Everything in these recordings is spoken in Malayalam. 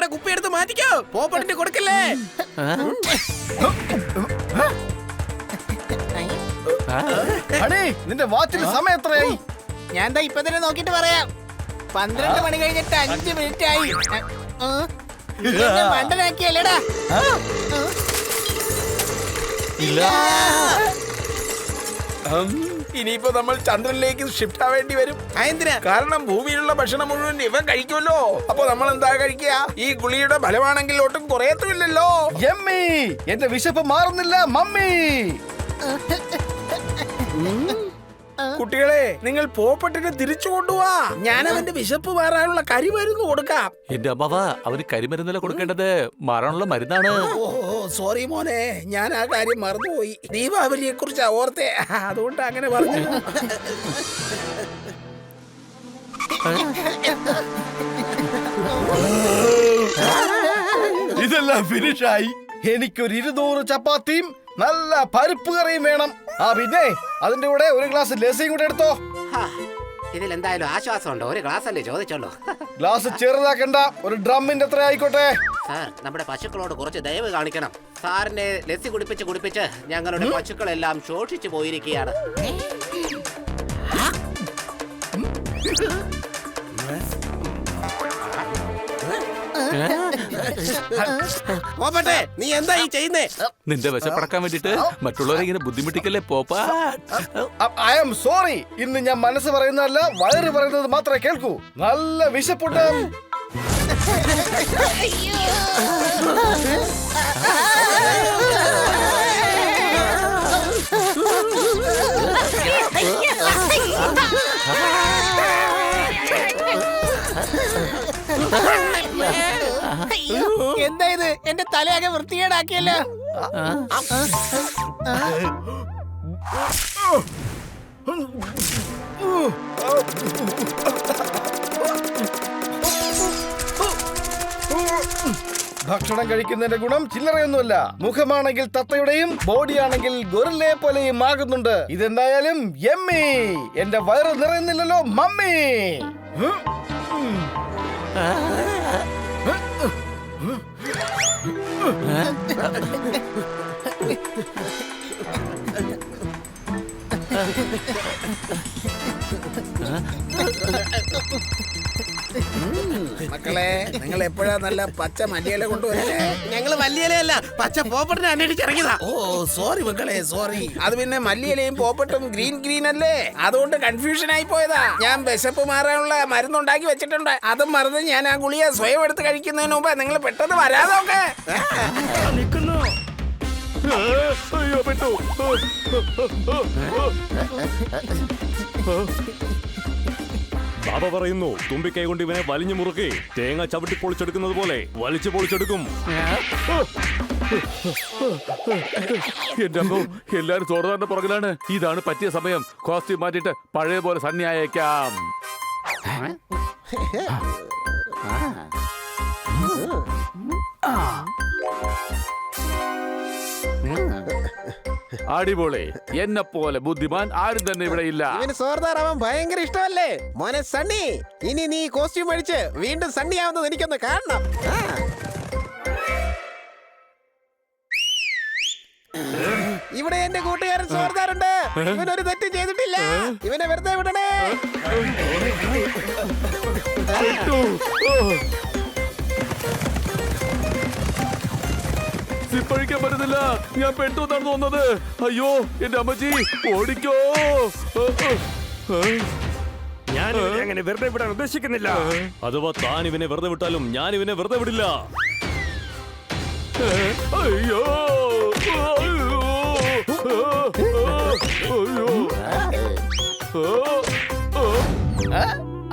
ഗുളികയുടെ കുപ്പി എടുത്ത് മാറ്റിക്കോ. പോപ്പട്ടിന് കൊടുക്കല്ലേ. നിന്റെ വാച്ചിന് സമയം എത്രയായി? ഞാൻ ദാ ഇപ്പൊ തന്നെ നോക്കിട്ട് പറയാം. 12 മണി കഴിഞ്ഞിട്ട് 5 മിനിറ്റ് ആയി. മണ്ടനാക്കിയല്ലേടാ. ഇനിയിപ്പോ നമ്മൾ ചന്ദ്രനിലേക്ക് ഷിഫ്റ്റ് ആവേണ്ടി വരും. എന്തിനാ? കാരണം ഭൂമിയിലുള്ള ഭക്ഷണം മുഴുവൻ ഇവൻ കഴിക്കുമല്ലോ. അപ്പൊ നമ്മൾ എന്താ കഴിക്കുക? ഈ ഗുളിയുടെ ഫലമാണെങ്കിൽ ഒട്ടും കുറയത്തുമില്ലല്ലോ. യമ്മി, എന്റെ വിശപ്പ് മാറുന്നില്ല മമ്മി. കുട്ടികളെ, നിങ്ങൾ പോപ്പട്ടിനെ തിരിച്ചു കൊണ്ടുപോവാ. ഞാൻ അവന്റെ വിശപ്പ് മാറാനുള്ള കരിമരുന്ന് കൊടുക്കാം. എന്റെ അമ്മാവ, അവന് കരിമരുന്നല്ല കൊടുക്കേണ്ടത്, മാറാനുള്ള മരുന്നാണ്. ഓ സോറി മോനെ, ഞാൻ ആ കാര്യം മറന്നുപോയി. ദീപാവലിയെ കുറിച്ച് ഓർത്തെ, അതുകൊണ്ട് അങ്ങനെ പറഞ്ഞു. ഇതെല്ലാം ഫിനിഷായി. എനിക്കൊരു 200 ചപ്പാത്തിയും നല്ല പരിപ്പ് കറിയും വേണം. പിന്നെ അതിന്റെ കൂടെ ഒരു ഗ്ലാസ് ലസ്സിയും കൂടെ എടുത്തോ. ഇതിൽ എന്തായാലും ആശ്വാസമുണ്ടോ? ഒരു ഗ്ലാസ് അല്ലേ ചോദിച്ചോളൂ. ഗ്ലാസ് ചെറുതാക്കണ്ട, ഒരു ഡ്രമ്മിന്റെ അത്ര ആയിക്കോട്ടെ. സാർ, നമ്മുടെ പശുക്കളോട് കുറച്ച് ദയവ് കാണിക്കണം. സാറിന്റെ ലസ്സി കുടിപ്പിച്ച് ഞങ്ങളുടെ പശുക്കളെല്ലാം ശോഷിച്ചു പോയിരിക്കുകയാണ്. പോപ്പട്ടെ, നീ എന്താ ഈ ചെയ്യുന്നേ? നിന്റെ വിശപ്പടക്കാൻ വേണ്ടിട്ട് മറ്റുള്ളവരെ ഇങ്ങനെ ബുദ്ധിമുട്ടിക്കല്ലേ പോപ്പാ. I am sorry. ഇന്ന് ഞാൻ മനസ്സ് പറയുന്നതല്ല, വയറ് പറയുന്നത് മാത്രമേ കേൾക്കൂ. നല്ല വിശപ്പുണ്ട്. എന്താ ഇത്? എന്റെ തലയാകെ വൃത്തികേടാക്കിയല്ലോ. ഭക്ഷണം കഴിക്കുന്നതിന്റെ ഗുണം ചില്ലറയൊന്നുമല്ല. മുഖമാണെങ്കിൽ തത്തയുടെയും ബോഡിയാണെങ്കിൽ ഗൊറില്ലയെ പോലെയും ആകുന്നുണ്ട്. ഇതെന്തായാലും യമ്മി. എന്റെ വയറ് നിറയുന്നില്ലല്ലോ മമ്മി. മക്കളെ, നിങ്ങൾ എപ്പോഴാ നല്ല പച്ച മല്ലിയില കൊണ്ടുവരുന്നേ? ഞങ്ങള് മല്ലിയിലയല്ല, പച്ച പോപ്പട്ടിനെ അന്വേഷിച്ചിറങ്ങിയതാ. ഓ സോറി മക്കളെ, സോറി. അത് പിന്നെ മല്ലിയിലയും പോപ്പട്ടും ഗ്രീൻ അല്ലേ, അതുകൊണ്ട് കൺഫ്യൂഷൻ ആയി പോയതാ. ഞാൻ വിശപ്പ് മാറാനുള്ള മരുന്നുണ്ടാക്കി വെച്ചിട്ടുണ്ട്. അതും മറന്ന് ഞാൻ ആ ഗുളിക സ്വയം എടുത്ത് കഴിക്കുന്നതിന് മുമ്പ് നിങ്ങൾ പെട്ടെന്ന് വരാതൊക്കെ. അയ്യോ പെട്ടു. ബാബ പറയുന്നു, തുമ്പിക്കൈ കൊണ്ട് ഇവനെ വലിഞ്ഞു മുറുക്കി തേങ്ങ ചവിട്ടി പൊളിച്ചെടുക്കുന്നത് പോലെ വലിച്ചു പൊളിച്ചെടുക്കും. എന്റെ അമ്മോ, എല്ലാരും ചോറുകാരന്റെ പുറകിലാണ്. ഇതാണ് പറ്റിയ സമയം. കോസ്റ്റ്യൂം മാറ്റിട്ട് പഴയ പോലെ സണ്ണി ആയേക്കാം. അടിപൊളി. എന്നെ പോലെ ബുദ്ധിമാൻ ആരും തന്നെ ഇവിടെ ഇല്ല. ഇവന് സോർദാറാവാൻ ഭയങ്കര ഇഷ്ടമല്ലേ മോനെ സണ്ണി? ഇനി നീ കോസ്റ്റ്യൂം അടിച്ച് വീണ്ടും സണ്ണി ആവുന്നത് എനിക്കൊന്ന് കാണണം. ഇവിടെ എന്റെ കൂട്ടുകാരൻ സോർദാറുണ്ട്. ഇവനൊരു തെറ്റും ചെയ്തിട്ടില്ല. ഇവനെ വെറുതെ വിടണേ. സിപ്പഴിക്കാൻ പറ്റുന്നില്ല. ഞാൻ പെട്ടു എന്നാണ് തോന്നുന്നത്. അയ്യോ എന്റെ അമ്മച്ചി, ഓടിക്കോ. ഞാൻ അങ്ങനെ വെറുതെ വിടാൻ ഉദ്ദേശിക്കുന്നില്ല. അഥവാ താൻ ഇവനെ വെറുതെ വിട്ടാലും ഞാൻ ഇവനെ വെറുതെ വിടില്ല. അയ്യോ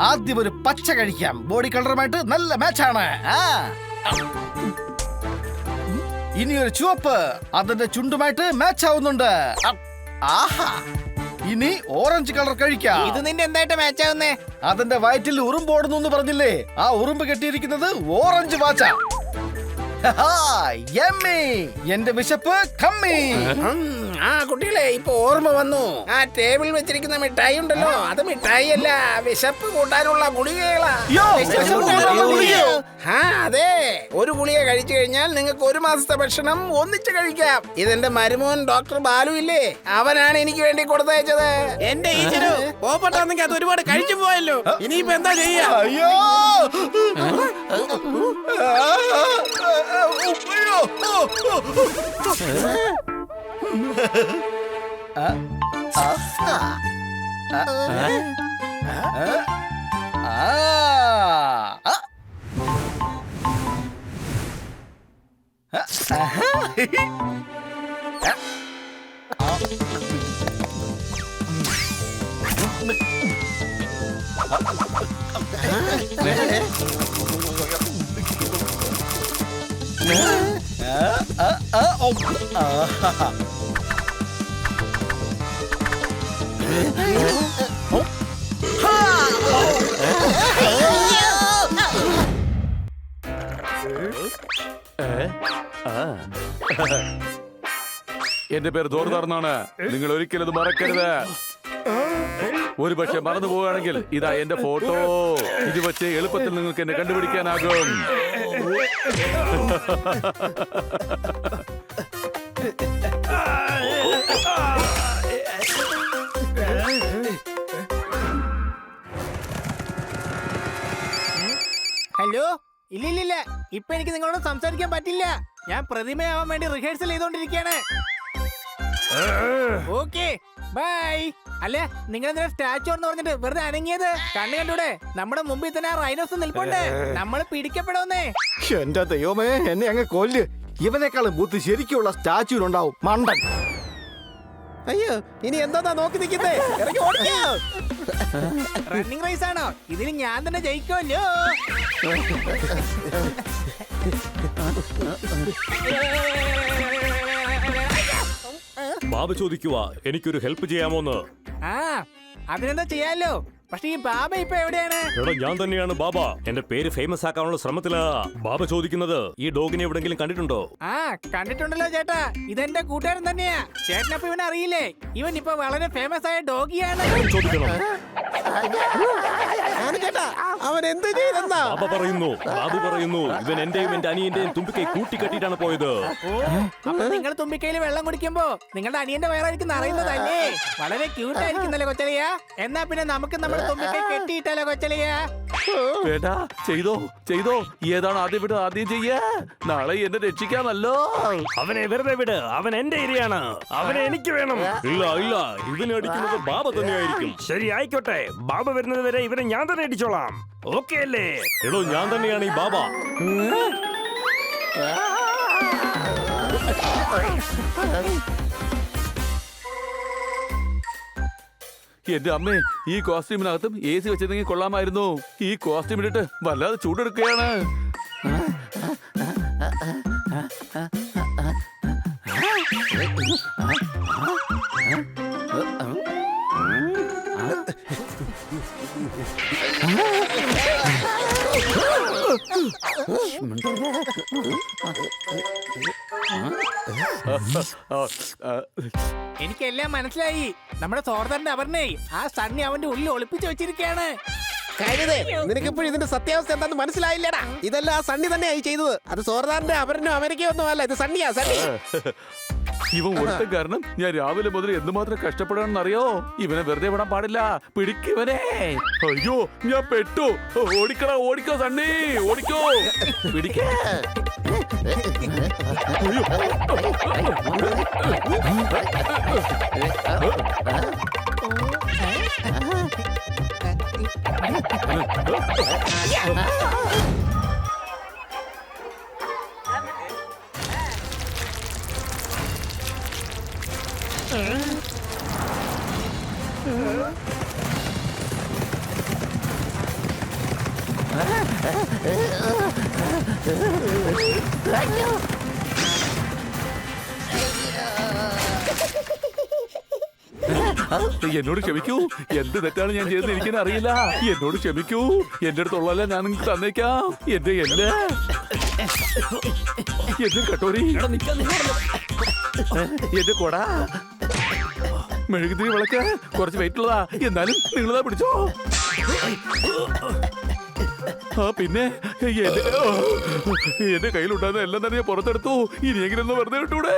ആദ്യം ഒരു പച്ച കഴിക്കാം. ബോഡി കളറുമായിട്ട് നല്ല മാച്ചാണ്. ഇനി ഒരു ചുവപ്പ്, അതിന്റെ ചുണ്ടുമായിട്ട് മാച്ച് ആവുന്നുണ്ട്. ആഹാ, ഇനി ഓറഞ്ച് കളർ കഴിക്കാം. ഇത് നിന്റെ എന്തായിട്ട് മാച്ച് ആവുന്നേ? അതിന്റെ വയറ്റിൽ ഉറുമ്പോടുന്നു എന്ന് പറഞ്ഞില്ലേ, ആ ഉറുമ്പ് കെട്ടിയിരിക്കുന്നത് ഓറഞ്ച് വാച്ചാ. യമ്മി, എന്റെ വിശപ്പ് കമ്മി. ആ കുട്ടികളെ ഇപ്പൊ ഓർമ്മ വന്നു. ആ ടേബിൾ വെച്ചിരിക്കുന്ന മിഠായി ഉണ്ടല്ലോ, അത് മിഠായി അല്ല, വിശപ്പ് കൂട്ടാനുള്ള ഗുളികകളാ. വിശപ്പ് കൂട്ടാനുള്ള ഗുളികയോ? ആ അതെ, ഒരു ഗുളിക കഴിച്ചു കഴിഞ്ഞാൽ നിങ്ങൾക്ക് ഒരു മാസത്തെ ഭക്ഷണം ഒന്നിച്ച് കഴിക്കാം. ഇതെന്റെ മരുമോൻ ഡോക്ടർ ബാലു ഇല്ലേ, അവനാണ് എനിക്ക് വേണ്ടി കൊടുത്തയച്ചത്. എന്റെ ഈശ്വരോ, പോപ്പട്ടാണെങ്കിൽ അത് ഒരുപാട് കഴിച്ചു പോയല്ലോ. ഇനിയിപ്പോ എന്താ ചെയ്യാ? അയ്യോ എന്റെ പേര് ജോർദാർ എന്നാണ്. നിങ്ങൾ ഒരിക്കലും ഇത് മറക്കരുത്. ഒരു പക്ഷെ മറന്നു പോവുകയാണെങ്കിൽ ഇതാ എന്റെ ഫോട്ടോ. ഇത് വെച്ച് എളുപ്പത്തിൽ നിങ്ങൾക്ക് എന്നെ കണ്ടുപിടിക്കാനാകും. ഹലോ, ഇല്ലില്ല, ഇപ്പൊ എനിക്ക് നിങ്ങളോട് സംസാരിക്കാൻ പറ്റില്ല. ഞാൻ പ്രതിമയാവാൻ വേണ്ടി റിഹേഴ്സൽ ചെയ്തോണ്ടിരിക്കാണ്. Okay bye. അല്ലേ, നിങ്ങൾ എന്തിനാ സ്റ്റാച്ചു എന്ന് പറഞ്ഞിട്ട് വെറുതെ അനങ്ങിയത്? കണ്ണു കണ്ടൂടെ, നമ്മുടെ മുമ്പിൽ തന്നെ റൈനോസ് നിൽപ്പുണ്ട്. നമ്മൾ പിടിക്കപ്പെടുന്നേ. എന്റെ ദൈവമേ, എന്നെ അങ്ങ് കൊല്ല്. ഇവനേക്കാളും ബുദ്ധി ശരിക്കുള്ള സ്റ്റാച്യൂലുണ്ടാവും, മണ്ടൻ. അയ്യോ, ഇനി എന്താ നോക്കി നിൽക്കുന്നേ? ഇറങ്ങി ഓടിക്കോ. റണ്ണിംഗ് റേസ് ആണോ? ഇതിന് ഞാൻ തന്നെ ജയിക്കുമല്ലോ. ബാബ ചോദിക്കുക, എനിക്കൊരു ഹെൽപ്പ് ചെയ്യാമോന്ന്. ആ, അതിനെന്താ ചെയ്യാലോ. പക്ഷെ ഈ ബാബ ഇപ്പൊ എവിടെയാണ്? എടാ, ഞാൻ തന്നെയാണ് ബാബ. എന്റെ പേര് ഫേമസ് ആക്കാനുള്ള ശ്രമത്തിലാ. ബാബ ചോദിക്കുന്നത്, ഈ ഡോഗിനെ എവിടെങ്കിലും കണ്ടിട്ടുണ്ടോ? ആ, കണ്ടിട്ടുണ്ടല്ലോ ചേട്ടാ. ഇതെന്റെ കൂട്ടുകാരൻ തന്നെയാ. ചേട്ടനപ്പൊ ഇവൻ അറിയില്ലേ? ഇവൻ ഇപ്പൊ വളരെ ഫേമസ് ആയ ഡോഗിയാണ്. ചോദിക്കണം. ചേട്ടാ, അവൻ എന്ത് ചെയ്തെന്നാ? ബാബു പറയുന്നു ഇവൻ എന്റെയും എന്റെ അനിയന്റെയും തുമ്പിക്കൈ കൂട്ടിക്കെട്ടിട്ടാണ് പോയത്. അപ്പൊ നിങ്ങൾ തുമ്പിക്കൈയിൽ വെള്ളം കുടിക്കുമ്പോ നിങ്ങളുടെ അനിയന്റെ വയറായിരിക്കും അറിയുന്നതല്ലേ? വളരെ ക്യൂട്ട് ആയിരിക്കുന്നല്ലേ കൊച്ചലിയാ? എന്നാ പിന്നെ നമുക്ക് നമ്മുടെ തുമ്പിക്കൈ കെട്ടിയിട്ടല്ലോ കൊച്ചലിയാ? വേണ്ട, ചെയ്തോ ചെയ്തോ. ഏതാണ് ആദ്യം വിട്, ആദ്യം ചെയ്യാ. നാളെ എന്നെ രക്ഷിക്കാമല്ലോ. അവനെ വെറുതെ വിട്, അവൻ എന്റെ ഇരയാണ്. അവനെ എനിക്ക് വേണം. ഇല്ല ഇല്ല, ഇവനെ അടിക്കുന്നത് ബാബ തന്നെയായിരിക്കും. ശരി, ആയിക്കോട്ടെ. ബാബ വരുന്നത് വരെ ഇവനെ ഞാൻ തന്നെ അടിച്ചോളാം. ഓക്കെ അല്ലേ? എടോ, ഞാൻ തന്നെയാണ് ഈ ബാബ. എന്റെ അമ്മേ, ഈ കോസ്റ്റ്യൂമിനകത്തും AC വെച്ചിരുന്നെങ്കിൽ കൊള്ളാമായിരുന്നു. ഈ കോസ്റ്റ്യൂം ഇട്ടിട്ട് വല്ലാതെ ചൂടെടുക്കുകയാണ്. എനിക്കെല്ലാം മനസ്സിലായി. നമ്മുടെ സോർദാറിന്റെ അപർണേ ആ സണ്ണി അവന്റെ ഉള്ളിൽ ഒളിപ്പിച്ചു വെച്ചിരിക്കുകയാണ്. നിനക്കിപ്പോഴും ഇതിന്റെ സത്യാവസ്ഥ എന്താന്ന് മനസ്സിലായില്ലടാ. ഇതെല്ലാം ആ സണ്ണി തന്നെയായി ചെയ്തത്. അത് സോർദാറിന്റെ അപർണോ അമേരിക്കയോ ഒന്നും അല്ല, ഇത് സണ്ണിയാ, സണ്ണി. ഇവൻ ഒരുത്തൻ കാരണം ഞാൻ രാവിലെ മുതൽ എന്തുമാത്രം കഷ്ടപ്പെടാണെന്നറിയോ? ഇവനെ വെറുതെ വിടാൻ പാടില്ല. പിടിക്കുവനെ. അയ്യോ, ഞാൻ പെട്ടു. ഓടിക്കോ സണ്ണി, ഓടിക്കോ. പിടിക്കേ. എന്നോട് ക്ഷമിക്കൂ. എന്ത് തെറ്റാണ് ഞാൻ ചെയ്തെന്ന് എനിക്കെന്നെ അറിയില്ല. എന്നോട് ക്ഷമിക്കൂ. എന്റെ അടുത്തുള്ളല്ല ഞാൻ നിങ്ങൾക്ക് തന്നേക്കാം. എന്റെ എന്റെ കട്ടോരി, എന്റെ കൊട. മെഴുകുതിരി വിളക്ക് കുറച്ച് വെയിറ്റ് ഉള്ളതാ, എന്നാലും നിങ്ങളതാ പിടിച്ചോ. ആ പിന്നെ എന്റെ കയ്യിലുണ്ടാകുന്ന എല്ലാം തന്നെ ഞാൻ പുറത്തെടുത്തു. ഇനിയെങ്കിലും ഒന്ന് വെറുതെ വിട്ടൂടെ?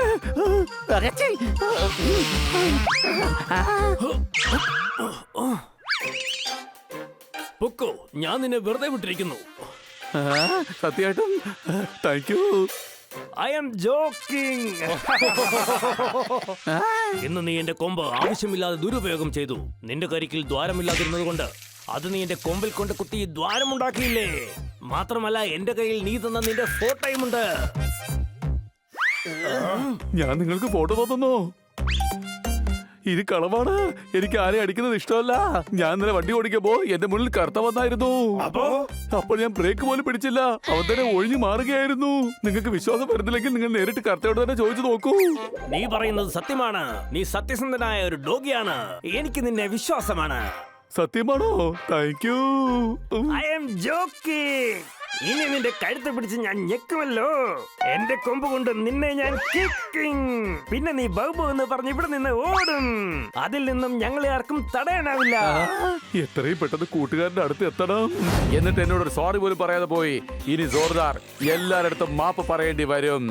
പൊക്കോ, ഞാൻ നിന്നെ വെറുതെ വിട്ടിരിക്കുന്നു. സത്യമായിട്ടും thank you. I am joking. ഇന്ന് നീ എന്റെ കൊമ്പ് ആവശ്യമില്ലാതെ ദുരുപയോഗം ചെയ്തു. നിന്റെ കരിക്കിൽ ദ്വാരമില്ലാതിരുന്നത് കൊണ്ട് അത് നീ എന്റെ കൊമ്പിൽ കൊണ്ട് കുത്തി ദ്വാരമുണ്ടാക്കിയില്ലേ? മാത്രമല്ല എന്റെ കയ്യിൽ നീ തന്ന നിന്റെ ഫോട്ടോയും ഉണ്ട്. ഞാൻ നിങ്ങൾക്ക് ഫോട്ടോ തന്നു. ഇത് കളവാണ്. എനിക്ക് ആരെയും അടിക്കുന്നത് ഇഷ്ടമല്ല. ഞാൻ ഇന്നലെ വണ്ടി ഓടിക്കുമ്പോ എന്റെ മുന്നിൽ കറുത്ത വന്നായിരുന്നു. അപ്പോൾ ഞാൻ ബ്രേക്ക് പോലും പിടിച്ചില്ല. അവൻ തന്നെ ഒഴിഞ്ഞു മാറുകയായിരുന്നു. നിങ്ങൾക്ക് വിശ്വാസം വരുന്നില്ലെങ്കിൽ നിങ്ങൾ നേരിട്ട് കറുത്തയോട് തന്നെ ചോദിച്ചു നോക്കൂ. നീ പറയുന്നത് സത്യമാണ്. നീ സത്യസന്ധനായ ഒരു ഡോഗിയാണ്. എനിക്ക് നിന്നെ വിശ്വാസമാണ്. സത്യമാണോ? Thank you. I am joking. ഇനി നിന്റെ കഴുത്ത് പിടിച്ച് ഞാൻ ഞെക്കുമല്ലോ. എന്റെ കൊമ്പ് കൊണ്ട് നിന്നെ ഞാൻ കിക്കിങ്. പിന്നെ നീ ബൗബു എന്ന് പറഞ്ഞ് ഇവിടെ നിന്ന് ഓടും. അതിൽ നിന്നും ഞങ്ങളെ ആർക്കും തടയാനാവില്ല. എത്രയും പെട്ടെന്ന് കൂട്ടുകാരന്റെ അടുത്ത് എത്തണം. എന്നിട്ട് എന്നോട് സോറി പോലും പറയാതെ പോയി. ഇനി ജോർദാർ എല്ലാരടുത്തും മാപ്പ് പറയേണ്ടി വരും.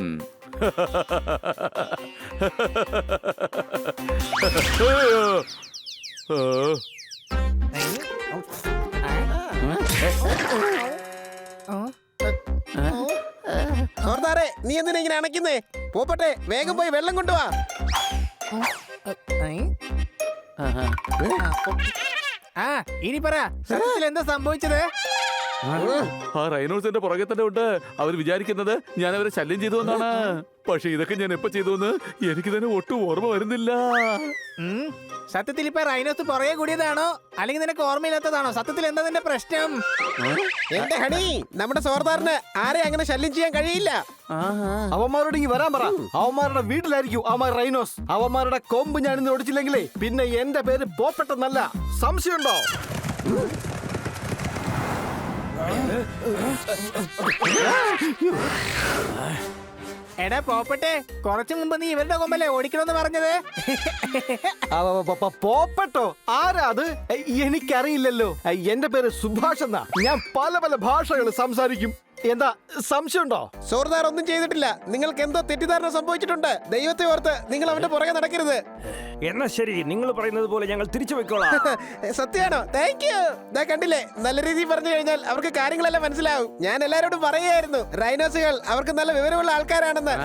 സോർദാറെ, നീ എന്തിനാ ഇങ്ങനെ അണയ്ക്കുന്നേ? പോപ്പട്ടെ, വേഗം പോയി വെള്ളം കൊണ്ടുവാ. ഇനി പറ, സത്യത്തിൽ എന്താ സംഭവിച്ചത്? ആ റൈനോസിന്റെ പുറകെ തന്നെ ഉണ്ട്. അവർ വിചാരിക്കുന്നത് ഞാൻ അവരെ ശല്യം ചെയ്തു എന്നാണ്. പക്ഷെ ഇതൊക്കെ ഞാൻ എപ്പോ ചെയ്തു എന്ന് എനിക്ക് തന്നെ ഒട്ടും ഓർമ്മ വരുന്നില്ല. സത്യത്തിൽ ഇപ്പൊ റൈനോസ് പുറകെ കൂടിയതാണോ അല്ലെങ്കിൽ നിനക്ക് ഓർമ്മയില്ലാത്തതാണോ? സത്യത്തിൽ എന്താ നിന്റെ പ്രശ്നം? എന്റെ ഹണി, നമ്മുടെ സോർദാറിന് ആരെ അങ്ങനെ ശല്യം ചെയ്യാൻ കഴിയില്ല. അവന്മാരോട് ഇങ്ങ് വരാൻ പറ. അവന്മാരുടെ വീട്ടിലായിരിക്കും അവന്മാർ റൈനോസ്. അവന്മാരുടെ കൊമ്പ് ഞാൻ ഇന്ന് ഓടിച്ചില്ലെങ്കിലേ പിന്നെ എന്റെ പേര് പോപ്പെട്ടെന്നല്ല. സംശയമുണ്ടോ? എടാ പോപ്പട്ടെ, കുറച്ചു മുമ്പ് നീ ഇവരുടെ കൊമ്പല്ലേ ഓടിക്കണമെന്ന് പറഞ്ഞത്? പോപ്പെട്ടോ? ആരാ അത്? എനിക്കറിയില്ലല്ലോ. എന്റെ പേര് സുഭാഷ് എന്നാ. ഞാൻ പല പല ഭാഷകൾ സംസാരിക്കും. എന്താ സംശയമുണ്ടോ? സോർദാർ ഒന്നും ചെയ്തിട്ടില്ല. നിങ്ങൾക്ക് എന്തോ തെറ്റിദ്ധാരണ സംഭവിച്ചിട്ടുണ്ട്. ദൈവത്തെ ഓർത്ത് നിങ്ങൾ അവന്റെ പുറകെ നടക്കരുത്. എന്നാ ശരി, നിങ്ങൾ പറയുന്നത് പോലെ ഞങ്ങൾ തിരിച്ചു വെക്കോളാം. സത്യമാണോ? Thank U. ദാ കണ്ടില്ലേ, നല്ല രീതിയിൽ പറഞ്ഞു കഴിഞ്ഞാൽ അവർക്ക് കാര്യങ്ങളെല്ലാം മനസ്സിലാവും. ഞാൻ എല്ലാരോടും പറയായിരുന്നു, റൈനോസുകൾ അവർക്ക് നല്ല വിവരമുള്ള ആൾക്കാരാണെന്ന്.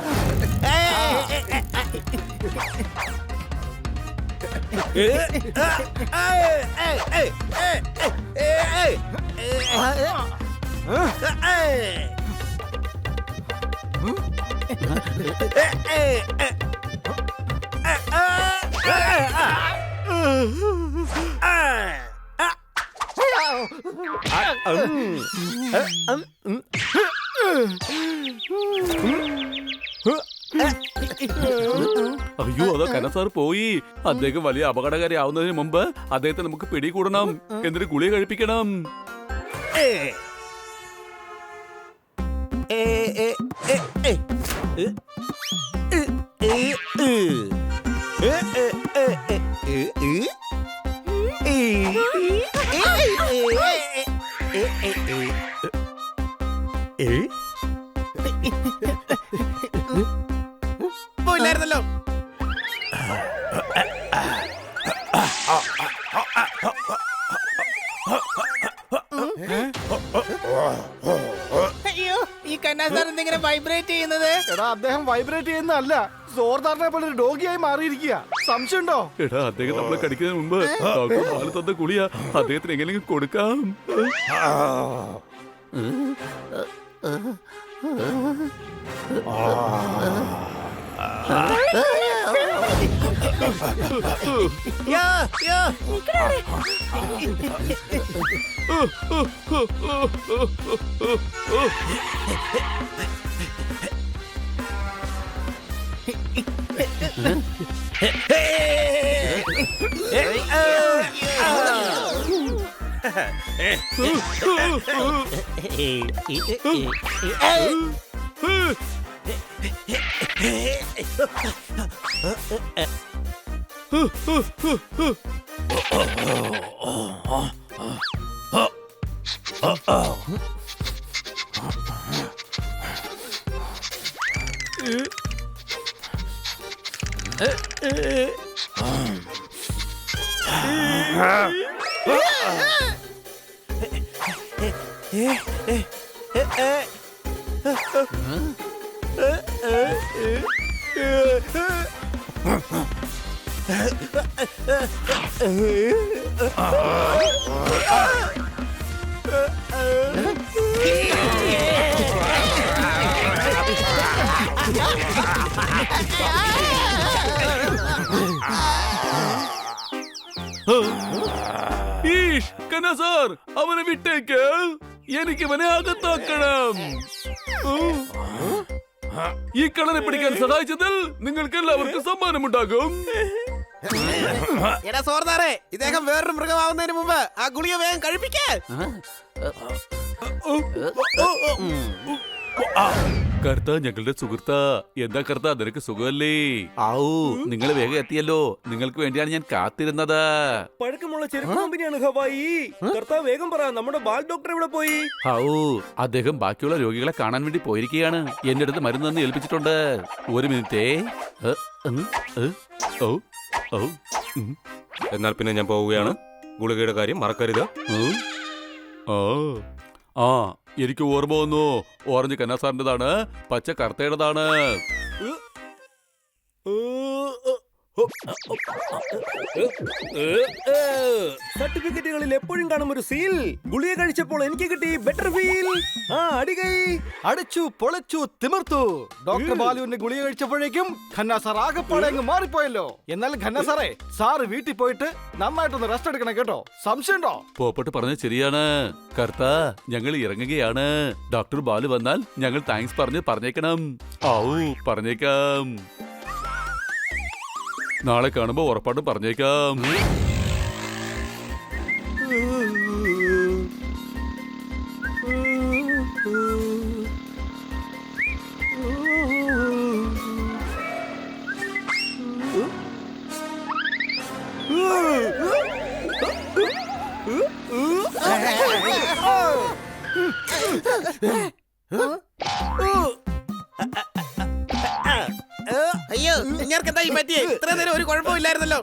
അയ്യോ, അതോ കനസാർ പോയി. അദ്ദേഹം വലിയ അപകടകാരി ആവുന്നതിന് മുമ്പ് അദ്ദേഹത്തെ നമുക്ക് പിടികൂടണം. എന്നിട്ട് ഗുളിക കഴിപ്പിക്കണം. പോയില്ലായിരുന്നല്ലോ. അയ്യോ, ഈ കന്നാസാർ എന്തെങ്കിലും വൈബ്രേറ്റ് ചെയ്യുന്നത്? എടാ, അദ്ദേഹം വൈബ്രേറ്റ് ചെയ്യുന്നതല്ല, സോർദാറിനെ പോലെ ഒരു ഡോഗിയായി മാറിയിരിക്കുക. സംശയമുണ്ടോ? എടാ, അദ്ദേഹം നമ്മളെ കടിക്കുന്നതിന് മുമ്പ് ഡോക്ടർ പാല് തന്ന ഗുളിക അദ്ദേഹത്തിന് എങ്ങനെയെങ്കിലും കൊടുക്കാം. സാർ അവനെ വിട്ടേക്ക്, എനിക്ക് ഇവനെ അകത്താക്കണം. ഈ കളനെ പിടിക്കാൻ സഹായിച്ചതിൽ നിങ്ങൾക്ക് എല്ലാവർക്കും സമ്മാനമുണ്ടാകും. എടാ സോർദാറെ, ഇദ്ദേഹം വേറൊരു മൃഗമാവുന്നതിന് മുമ്പ് ആ ഗുളിക വേഗം കഴിപ്പിക്കേ. കർത്ത, ഞങ്ങളുടെ സുഹൃത്ത. എന്താ കർത്ത, നിനക്ക് സുഖമല്ലേ? ആവൂ, നിങ്ങൾ വേഗം എത്തിയല്ലോ. നിങ്ങൾക്ക് വേണ്ടിയാണ് ഞാൻ കാത്തിരുന്നത്. പഴക്കമുള്ള ചെരുപ്പ് കമ്പനിയാണ് ഹവായി. കർത്താവ് വേഗം പറ, നമ്മുടെ ബാൽ ഡോക്ടർ എവിടെ പോയി? ആവൂ, അദ്ദേഹം ബാക്കിയുള്ള രോഗികളെ കാണാൻ വേണ്ടി പോയിരിക്കുകയാണ്. എന്റെ അടുത്ത് മരുന്ന് തന്നെ ഏൽപ്പിച്ചിട്ടുണ്ട്. ഒരു മിനിറ്റേ. എന്നാൽ പിന്നെ ഞാൻ പോവുകയാണ്. ഗുളികയുടെ കാര്യം മറക്കരുത്. ആ, എനിക്ക് ഓർമ്മ വന്നു. ഓറഞ്ച് കന്ന സാറിന്റേതാണ്, പച്ച കർത്തയുടേതാണ്. സർട്ടിഫിക്കറ്റുകളിൽ എപ്പോഴും കാണും ഒരു സീൽ. ഗുളിക കഴിച്ചപ്പോൾ എനിക്ക് കിട്ടി ബെറ്റർ ഫീൽ. അടികൈ അടിച്ചു പൊളിച്ചു തിമിർത്തു. ഡോക്ടർ ബാലുവിന്റെ ഗുളിക കഴിച്ചപ്പോഴേക്കും ഖന്ന സാർ ആകെപ്പാടെ അങ്ങ് മാറിപ്പോയല്ലോ. എന്നാൽ ഖന്ന സാറേ, സാറ് വീട്ടിൽ പോയിട്ട് നന്നായിട്ടൊന്ന് റെസ്റ്റ് എടുക്കണം കേട്ടോ. സംശയമുണ്ടോ? പോപ്പട്ട് പറഞ്ഞത് ശരിയാണ് കർത്ത. ഞങ്ങൾ ഇറങ്ങുകയാണ്. ഡോക്ടർ ബാലു വന്നാൽ ഞങ്ങൾ താങ്ക്സ് പറഞ്ഞേക്കണം. ആവൂ, പറഞ്ഞേക്കാം. നാളെ കാണുമ്പോ ഉറപ്പായിട്ടും പറഞ്ഞേക്കാം. അയ്യോ, നിങ്ങൾക്ക് എന്താ ഈ പറ്റിയേ? ഇത്ര നേരം ഒരു കുഴപ്പമില്ലായിരുന്നല്ലോ.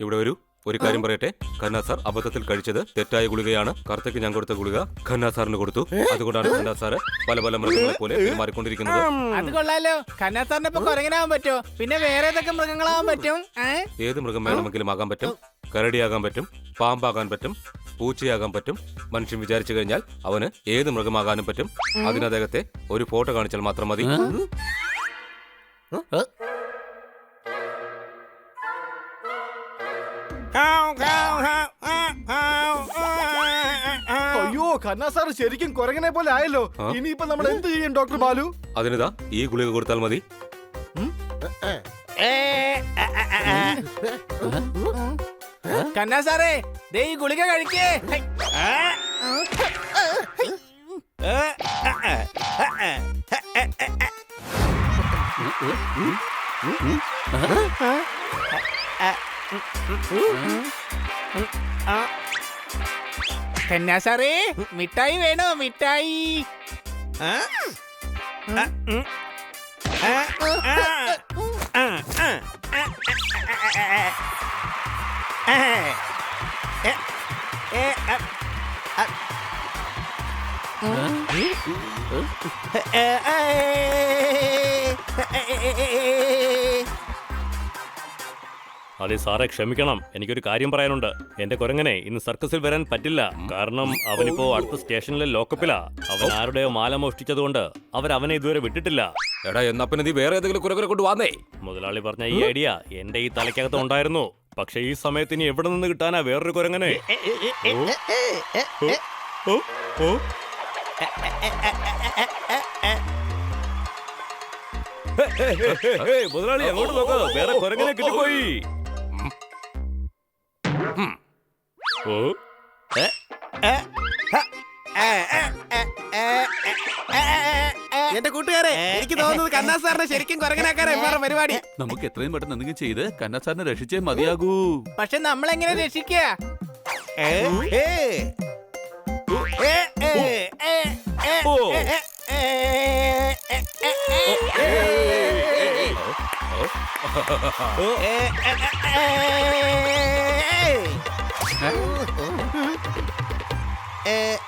ഇവിടെ വരൂ. ഒരു കാര്യം പറയട്ടെ. ഖന്ന സാർ അബദ്ധത്തിൽ കഴിച്ചത് തെറ്റായ ഗുളികയാണ്. കർത്തയ്ക്ക് ഞാൻ കൊടുത്ത ഗുളിക ഖന്ന സാറിന് കൊടുത്തു. അതുകൊണ്ടാണ് ഖന്ന സാറ് പല പല മൃഗങ്ങളെ പോലെ മാറിക്കൊണ്ടിരിക്കുന്നത്. അത് കൊള്ളാലോ. ഖന്ന സാറിന് ഇപ്പൊ കുരങ്ങനാവാൻ പറ്റുമോ? പിന്നെ വേറെ ഏതൊക്കെ മൃഗങ്ങളാവാൻ പറ്റും? ഏത് മൃഗം വേണമെങ്കിലും ആകാൻ പറ്റും. കരടിയാകാൻ പറ്റും, പാമ്പാകാൻ പറ്റും, പൂച്ചയാകാൻ പറ്റും. മനുഷ്യൻ വിചാരിച്ചു കഴിഞ്ഞാൽ അവന് ഏത് മൃഗമാകാനും പറ്റും. അതിന് അദ്ദേഹത്തെ ഒരു ഫോട്ടോ കാണിച്ചാൽ മാത്രം മതി. അയ്യോ, ഖന്ന സാർ ശരിക്കും കുരങ്ങനെ പോലെ ആയല്ലോ. ഇനിയിപ്പോ നമ്മൾ എന്ത് ചെയ്യും ഡോക്ടർ ബാലു? അതിനിതാ ഈ ഗുളിക കൊടുത്താൽ മതി. ഖന്ന സാറേ, ദേ ഈ ഗുളിക കഴിക്കേ. ഖന്ന സാറേ, മിഠായി വേണോ? മിഠായി. അതെ സാറേ, ക്ഷമിക്കണം. എനിക്കൊരു കാര്യം പറയാനുണ്ട്. എന്റെ കുരങ്ങനെ ഇന്ന് സർക്കസിൽ വരാൻ പറ്റില്ല. കാരണം അവനിപ്പോ അടുത്ത സ്റ്റേഷനിലെ ലോക്കപ്പിലാ. അവൻ ആരുടെയോ മാല മോഷ്ടിച്ചതുകൊണ്ട് അവനെ ഇതുവരെ വിട്ടിട്ടില്ല. എടാ, എന്നാ പിന്നെ നീ വേറെ ഏതെങ്കിലും കുരകരെ കൊണ്ട് വന്നേ. മുതലാളി പറഞ്ഞ ഈ ഐഡിയ എന്റെ ഈ തലയ്ക്കകത്ത് ഉണ്ടായിരുന്നു. പക്ഷെ ഈ സമയത്ത് ഇനി എവിടെ നിന്ന് കിട്ടാനാ വേറൊരു കുരങ്ങനെ? മുതലാളി, അങ്ങോട്ട് നോക്ക്. വേറെ കുരങ്ങനെ കിട്ടിപ്പോയി. ഓ, എന്റെ കൂട്ടുകാരെ എനിക്ക് തോന്നുന്നത് കന്നാ സാറിനെ ശരിക്കും കുരങ്ങനാക്കാനാ ഇവരുടെ പരിപാടി. നമുക്ക് എത്രയും പെട്ടെന്ന് എന്തെങ്കിലും ചെയ്ത് കന്നാ സാറിനെ രക്ഷിച്ചേ മതിയാകൂ. പക്ഷെ നമ്മളെങ്ങനെ രക്ഷിക്കുക?